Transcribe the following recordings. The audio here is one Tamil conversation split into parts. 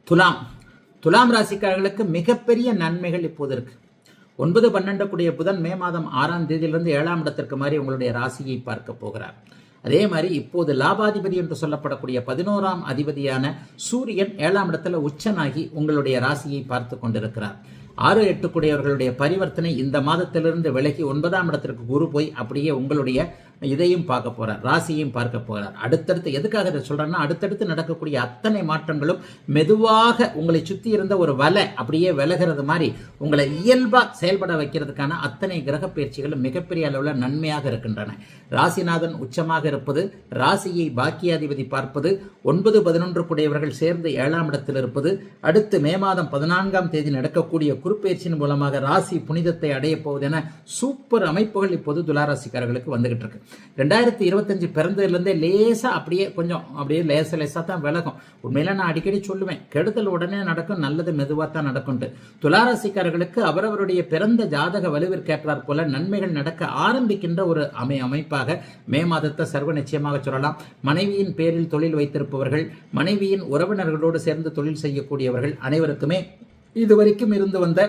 துலாம் துலாம் ராசிக்காரர்களுக்கு மிகப்பெரிய நன்மைகள் இப்போது இருக்கு. 9, 12 கூடிய புதன் மே மாதம் 6ஆம் தேதியிலிருந்து 7ஆம் இடத்திற்கு மாதிரி உங்களுடைய ராசியை பார்க்க போகிறார். அதே மாதிரி இப்போது லாபாதிபதி என்று சொல்லப்படக்கூடிய 11ஆம் அதிபதியான சூரியன் 7ஆம் இடத்துல உச்சனாகி உங்களுடைய ராசியை பார்த்து கொண்டிருக்கிறார். 6, 8 கூடியவர்களுடைய பரிவர்த்தனை இந்த மாதத்திலிருந்து விலகி 9ஆம் இடத்திற்கு குரு போய் அப்படியே உங்களுடைய இதையும் பார்க்க போறார், ராசியையும் பார்க்க போறார். அடுத்தடுத்து எதுக்காக இதை சொல்றேன்னா, அடுத்தடுத்து நடக்கக்கூடிய அத்தனை மாற்றங்களும் மெதுவாக உங்களை சுத்தி இருந்த ஒரு வலை அப்படியே விலகிறது மாதிரி உங்களை இயல்பா செயல்பட வைக்கிறதுக்கான அத்தனை கிரக பயிற்சிகளும் மிகப்பெரிய அளவில் நன்மையாக இருக்கின்றன. ராசிநாதன் உச்சமாக இருப்பது, ராசியை பாக்கியாதிபதி பார்ப்பது, 9, 11 கூடியவர்கள் சேர்ந்து 7ஆம் இடத்தில் இருப்பது, அடுத்து மே மாதம் 14ஆம் தேதி நடக்கக்கூடிய குருப்பெயர்ச்சியின் மூலமாக ராசி புனிதத்தை அடைய போவது என சூப்பர் அமைப்புகள் இப்போது துளாராசிக்காரர்களுக்கு வந்துகிட்டு இருக்கு. 2025 பிறந்ததுலேருந்தே லேசா அப்படியே கொஞ்சம் அப்படியே லேசா தான் விலகும். உண்மையில நான் அடிக்கடி சொல்லுவேன், கெடுதல் உடனே நடக்கும், நல்லது மெதுவாக தான் நடக்கும். துளாராசிக்காரர்களுக்கு அவரவருடைய பிறந்த ஜாதக வலுவிற்கேற்றார் போல நன்மைகள் நடக்க ஆரம்பிக்கின்ற ஒரு அமைப்பாக மே மாதத்தை சர்வ நிச்சயமாக சொல்லலாம். மனைவியின் பேரில் தொழில் வைத்திருப்பவர்கள், மனைவியின் உறவினர்களோடு சேர்ந்து தொழில் செய்யக்கூடியவர்கள் அனைவருக்குமே இதுவரைக்கும் இருந்து வந்த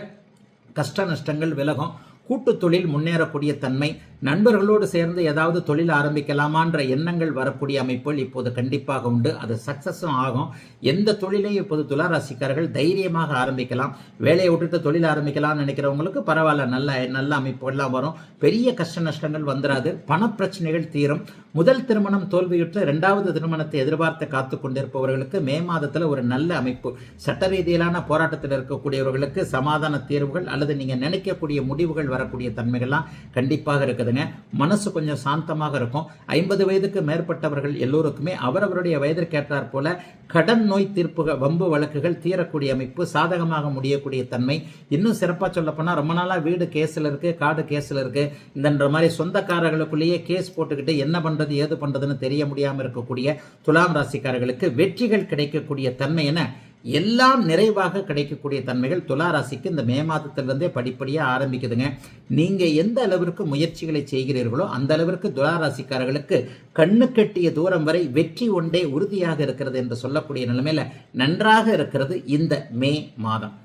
கஷ்ட நஷ்டங்கள் விலகும். கூட்டு தொழில் முன்னேறக்கூடிய தன்மை, நண்பர்களோடு சேர்ந்து ஏதாவது தொழில் ஆரம்பிக்கலாமான்ற எண்ணங்கள் வரக்கூடிய அமைப்புகள் இப்போது கண்டிப்பாக உண்டு. அது சக்சஸும் ஆகும். எந்த தொழிலையும் இப்போது துளாராசிக்காரர்கள் தைரியமாக ஆரம்பிக்கலாம். வேலையை விட்டுட்டு தொழில் ஆரம்பிக்கலாம்னு நினைக்கிறவங்களுக்கு பரவாயில்ல, நல்ல அமைப்புகள்லாம் வரும். பெரிய கஷ்ட நஷ்டங்கள் வந்துடாது. பணப்பிரச்சனைகள் தீரும். முதல் திருமணம் தோல்வியுற்று 2வது திருமணத்தை எதிர்பார்த்து காத்து கொண்டிருப்பவர்களுக்கு மே மாதத்தில் ஒரு நல்ல அமைப்பு. சட்ட ரீதியிலான போராட்டத்தில் இருக்கக்கூடியவர்களுக்கு சமாதான தீர்வுகள் அல்லது நீங்க நினைக்கக்கூடிய முடிவுகள் வரக்கூடிய தன்மைகள்லாம் கண்டிப்பாக இருக்குதுங்க. மனசு கொஞ்சம் சாந்தமாக இருக்கும். 50 வயதுக்கு மேற்பட்டவர்கள் எல்லோருக்குமே அவரவருடைய வயதிற்கேற்றார் போல கடன் நோய் தீர்ப்புகள், வம்பு வழக்குகள் தீரக்கூடிய அமைப்பு, சாதகமாக முடியக்கூடிய தன்மை. இன்னும் சிறப்பாக சொல்ல போனால், ரொம்ப நாளா வீடு கேஸில் இருக்கு, காடு கேஸில் இருக்கு, இந்த மாதிரி சொந்தக்காரர்களுக்குள்ளேயே கேஸ் போட்டுக்கிட்டு என்ன பண்றது ஏது பண்றதுன்னு தெரிய முடியாமல் இருக்கக்கூடிய துலாம் ராசிக்காரர்களுக்கு வெற்றிகள் கிடைக்கக்கூடிய தன்மை என எல்லாம் நிறைவாக கிடைக்கக்கூடிய தன்மைகள் துளாராசிக்கு இந்த மே மாதத்திலிருந்தே படிப்படியாக ஆரம்பிக்குதுங்க. நீங்க எந்த அளவிற்கு முயற்சிகளை செய்கிறீர்களோ அந்த அளவிற்கு துளாராசிக்காரர்களுக்கு கண்ணு கட்டிய தூரம் வரை வெற்றி ஒன்றே உறுதியாக இருக்கிறது என்று சொல்லக்கூடிய நிலைமையில நன்றாக இருக்கிறது இந்த மே மாதம்.